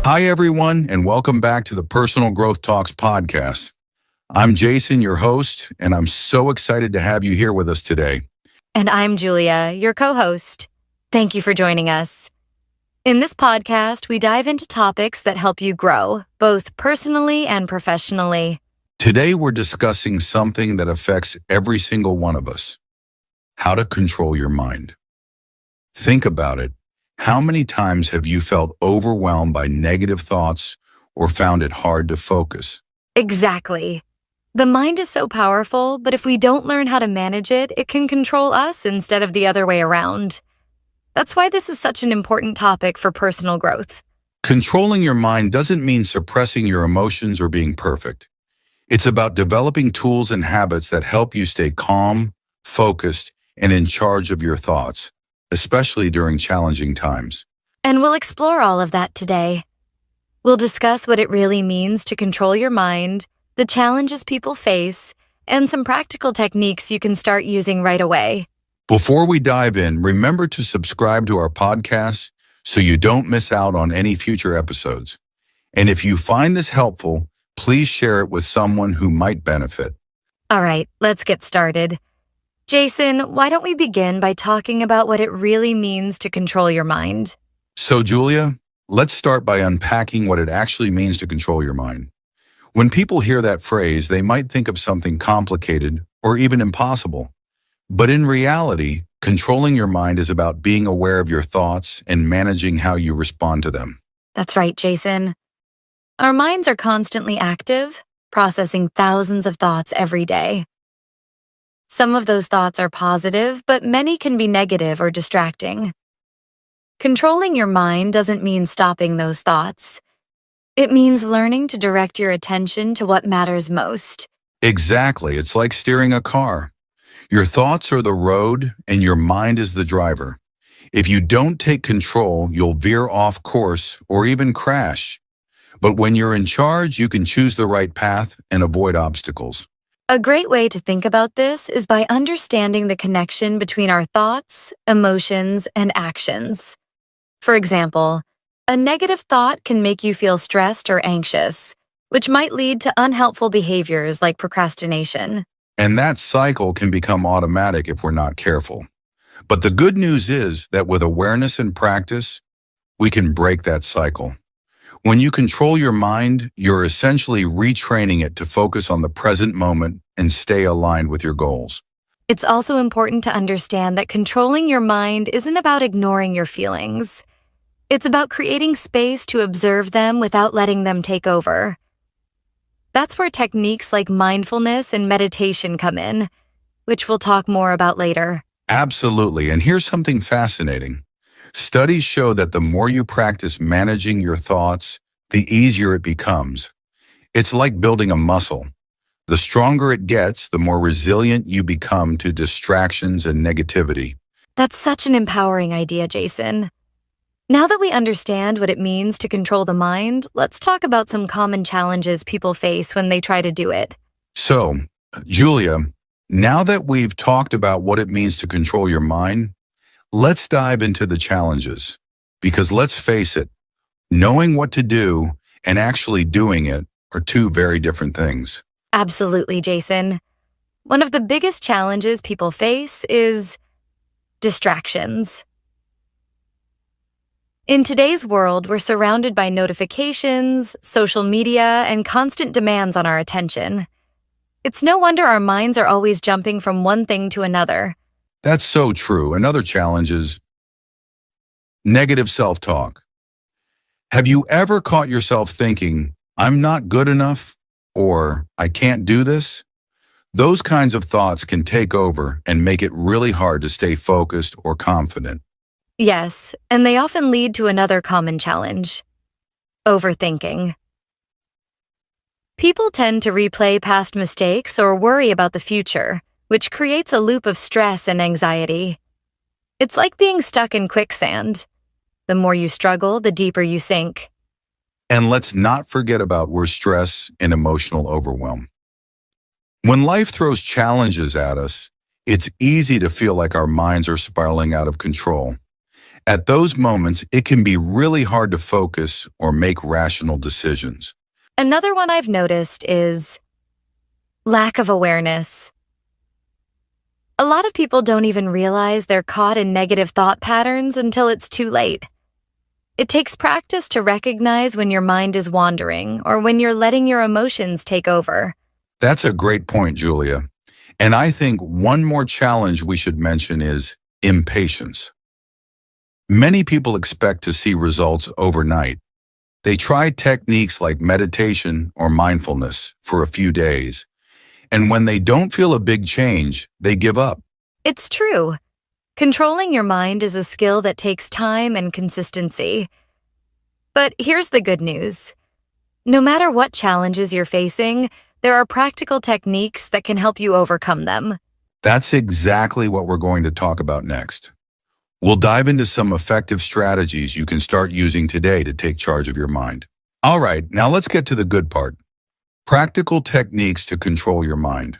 Hi, everyone, and welcome back to the Personal Growth Talks podcast. I'm Jason, your host, and I'm so excited to have you here with us today. And I'm Julia, your co-host. Thank you for joining us. In this podcast, we dive into topics that help you grow, both personally and professionally. Today, we're discussing something that affects every single one of us: how to control your mind. Think about it. How many times have you felt overwhelmed by negative thoughts or found it hard to focus? Exactly. The mind is so powerful, but if we don't learn how to manage it, it can control us instead of the other way around. That's why this is such an important topic for personal growth. Controlling your mind doesn't mean suppressing your emotions or being perfect. It's about developing tools and habits that help you stay calm, focused, and in charge of your thoughts, especially during challenging times. And we'll explore all of that today. We'll discuss what it really means to control your mind, the challenges people face, and some practical techniques you can start using right away. Before we dive in, remember to subscribe to our podcast so you don't miss out on any future episodes. And if you find this helpful, please share it with someone who might benefit. All right, let's get started. Jason, why don't we begin by talking about what it really means to control your mind? So, Julia, let's start by unpacking what it actually means to control your mind. When people hear that phrase, they might think of something complicated or even impossible. But in reality, controlling your mind is about being aware of your thoughts and managing how you respond to them. That's right, Jason. Our minds are constantly active, processing thousands of thoughts every day. Some of those thoughts are positive, but many can be negative or distracting. Controlling your mind doesn't mean stopping those thoughts. It means learning to direct your attention to what matters most. Exactly. It's like steering a car. Your thoughts are the road and your mind is the driver. If you don't take control, you'll veer off course or even crash. But when you're in charge, you can choose the right path and avoid obstacles. A great way to think about this is by understanding the connection between our thoughts, emotions, and actions. For example, a negative thought can make you feel stressed or anxious, which might lead to unhelpful behaviors like procrastination. And that cycle can become automatic if we're not careful. But the good news is that with awareness and practice, we can break that cycle. When you control your mind, you're essentially retraining it to focus on the present moment and stay aligned with your goals. It's also important to understand that controlling your mind isn't about ignoring your feelings. It's about creating space to observe them without letting them take over. That's where techniques like mindfulness and meditation come in, which we'll talk more about later. Absolutely. And here's something fascinating. Studies show that the more you practice managing your thoughts, the easier it becomes. It's like building a muscle. The stronger it gets, the more resilient you become to distractions and negativity. That's such an empowering idea, Jason. Now that we understand what it means to control the mind, let's talk about some common challenges people face when they try to do it. So, Julia, now that we've talked about what it means to control your mind, let's dive into the challenges. Because let's face it, knowing what to do and actually doing it are two very different things. Absolutely, Jason. One of the biggest challenges people face is distractions. In today's world, we're surrounded by notifications, social media, and constant demands on our attention. It's no wonder our minds are always jumping from one thing to another. That's so true. Another challenge is negative self-talk. Have you ever caught yourself thinking, I'm not good enough, or I can't do this? Those kinds of thoughts can take over and make it really hard to stay focused or confident. Yes, and they often lead to another common challenge: overthinking. People tend to replay past mistakes or worry about the future, which creates a loop of stress and anxiety. It's like being stuck in quicksand. The more you struggle, the deeper you sink. And let's not forget about where stress and emotional overwhelm. When life throws challenges at us, it's easy to feel like our minds are spiraling out of control. At those moments, it can be really hard to focus or make rational decisions. Another one I've noticed is lack of awareness. A lot of people don't even realize they're caught in negative thought patterns until it's too late. It takes practice to recognize when your mind is wandering or when you're letting your emotions take over. That's a great point, Julia. And I think one more challenge we should mention is impatience. Many people expect to see results overnight. They try techniques like meditation or mindfulness for a few days, and when they don't feel a big change, they give up. It's true. Controlling your mind is a skill that takes time and consistency. But here's the good news. No matter what challenges you're facing, there are practical techniques that can help you overcome them. That's exactly what we're going to talk about next. We'll dive into some effective strategies you can start using today to take charge of your mind. All right, now let's get to the good part. Practical techniques to control your mind.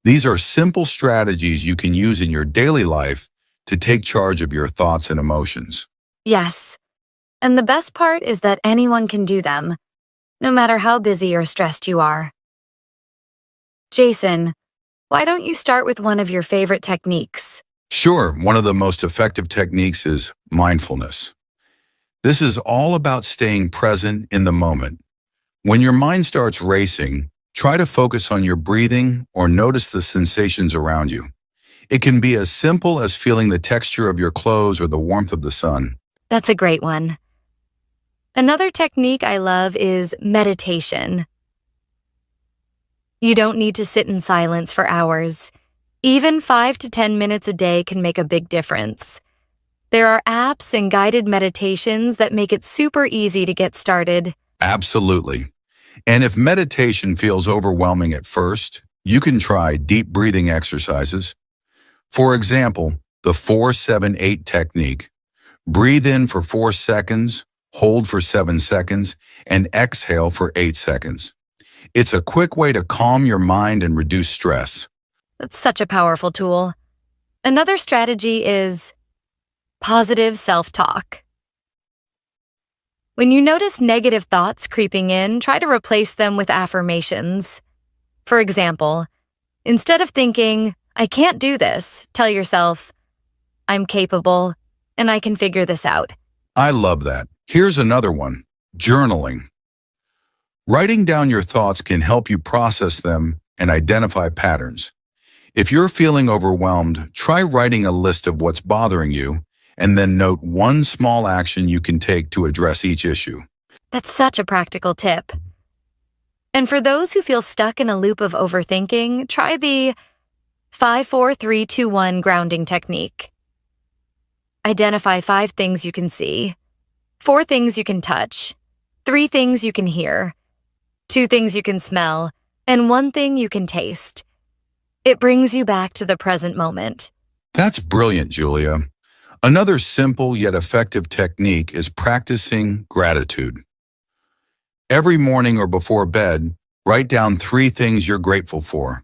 These are simple strategies you can use in your daily life to take charge of your thoughts and emotions. Yes. And the best part is that anyone can do them, no matter how busy or stressed you are. Jason, why don't you start with one of your favorite techniques? Sure, one of the most effective techniques is mindfulness. This is all about staying present in the moment. When your mind starts racing, try to focus on your breathing or notice the sensations around you. It can be as simple as feeling the texture of your clothes or the warmth of the sun. That's a great one. Another technique I love is meditation. You don't need to sit in silence for hours. Even 5 to 10 minutes a day can make a big difference. There are apps and guided meditations that make it super easy to get started. Absolutely. And if meditation feels overwhelming at first, you can try deep breathing exercises. For example, the 4-7-8 technique. Breathe in for 4 seconds, hold for 7 seconds, and exhale for 8 seconds. It's a quick way to calm your mind and reduce stress. That's such a powerful tool. Another strategy is positive self-talk. When you notice negative thoughts creeping in, try to replace them with affirmations. For example, instead of thinking, "I can't do this," tell yourself, "I'm capable and I can figure this out." I love that. Here's another one, journaling. Writing down your thoughts can help you process them and identify patterns. If you're feeling overwhelmed, try writing a list of what's bothering you and then note one small action you can take to address each issue. That's such a practical tip. And for those who feel stuck in a loop of overthinking, try the 5-4-3-2-1 grounding technique. Identify 5 things you can see, 4 things you can touch, 3 things you can hear, 2 things you can smell, and 1 thing you can taste. It brings you back to the present moment. That's brilliant, Julia. Another simple yet effective technique is practicing gratitude. Every morning or before bed, write down 3 things you're grateful for.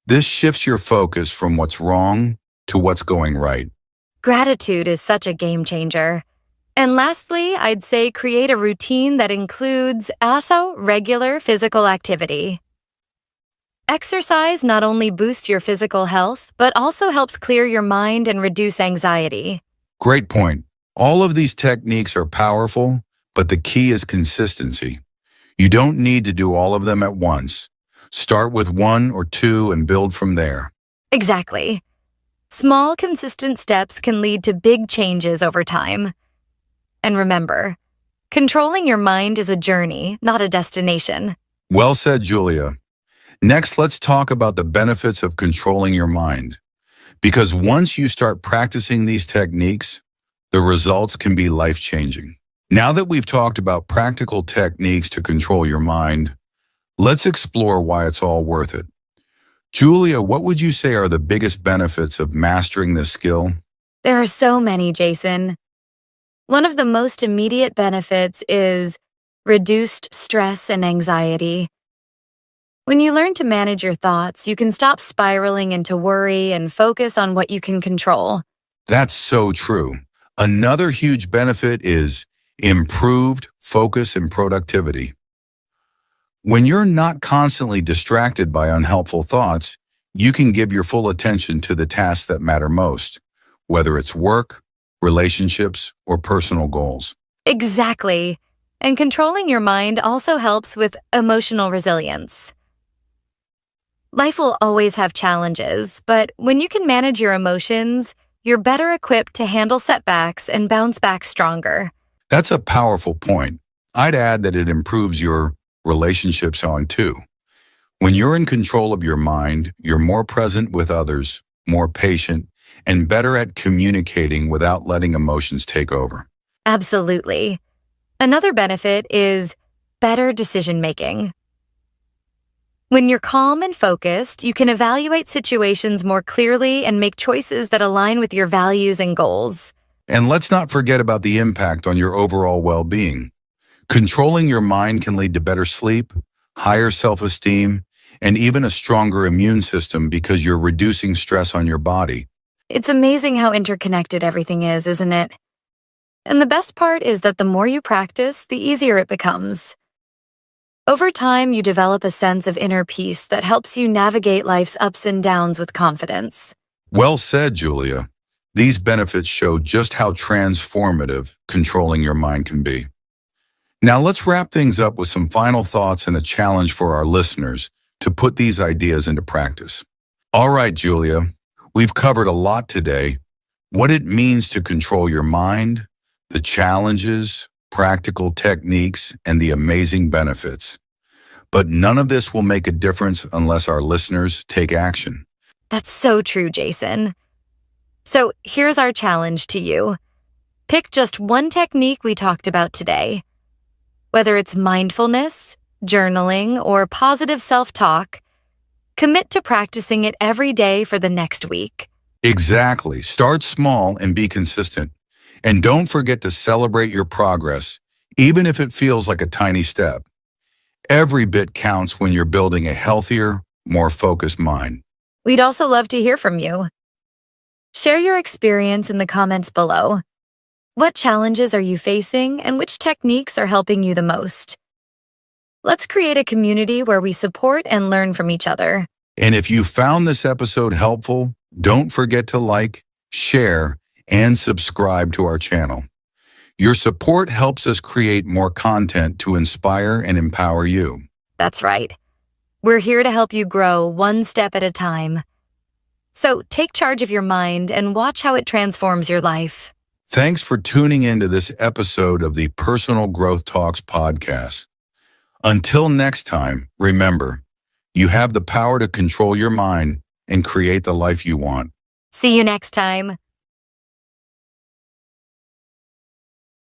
This shifts your focus from what's wrong to what's going right. Gratitude is such a game changer. And lastly, I'd say create a routine that includes also regular physical activity. Exercise not only boosts your physical health, but also helps clear your mind and reduce anxiety. Great point. All of these techniques are powerful, but the key is consistency. You don't need to do all of them at once. Start with 1 or 2 and build from there. Exactly. Small, consistent steps can lead to big changes over time. And remember, controlling your mind is a journey, not a destination. Well said, Julia. Next, let's talk about the benefits of controlling your mind. Because once you start practicing these techniques, the results can be life-changing. Now that we've talked about practical techniques to control your mind, let's explore why it's all worth it. Julia, what would you say are the biggest benefits of mastering this skill? There are so many, Jason. One of the most immediate benefits is reduced stress and anxiety. When you learn to manage your thoughts, you can stop spiraling into worry and focus on what you can control. That's so true. Another huge benefit is improved focus and productivity. When you're not constantly distracted by unhelpful thoughts, you can give your full attention to the tasks that matter most, whether it's work, relationships, or personal goals. Exactly. And controlling your mind also helps with emotional resilience. Life will always have challenges, but when you can manage your emotions, you're better equipped to handle setbacks and bounce back stronger. That's a powerful point. I'd add that it improves your relationships on too. When you're in control of your mind, you're more present with others, more patient, and better at communicating without letting emotions take over. Absolutely. Another benefit is better decision making. When you're calm and focused, you can evaluate situations more clearly and make choices that align with your values and goals. And let's not forget about the impact on your overall well-being. Controlling your mind can lead to better sleep, higher self-esteem, and even a stronger immune system because you're reducing stress on your body. It's amazing how interconnected everything is, isn't it? And the best part is that the more you practice, the easier it becomes. Over time, you develop a sense of inner peace that helps you navigate life's ups and downs with confidence. Well said, Julia. These benefits show just how transformative controlling your mind can be. Now let's wrap things up with some final thoughts and a challenge for our listeners to put these ideas into practice. All right, Julia, we've covered a lot today. What it means to control your mind, the challenges, practical techniques, and the amazing benefits. But none of this will make a difference unless our listeners take action. That's so true, Jason. So here's our challenge to you. Pick just one technique we talked about today. Whether it's mindfulness, journaling, or positive self-talk, commit to practicing it every day for the next week. Exactly. Start small and be consistent. And don't forget to celebrate your progress, even if it feels like a tiny step. Every bit counts when you're building a healthier, more focused mind. We'd also love to hear from you. Share your experience in the comments below. What challenges are you facing and which techniques are helping you the most? Let's create a community where we support and learn from each other. And if you found this episode helpful, don't forget to like, share, and subscribe to our channel. Your support helps us create more content to inspire and empower you. That's right. We're here to help you grow one step at a time. So take charge of your mind and watch how it transforms your life. Thanks for tuning into this episode of the Personal Growth Talks podcast. Until next time, remember, you have the power to control your mind and create the life you want. See you next time.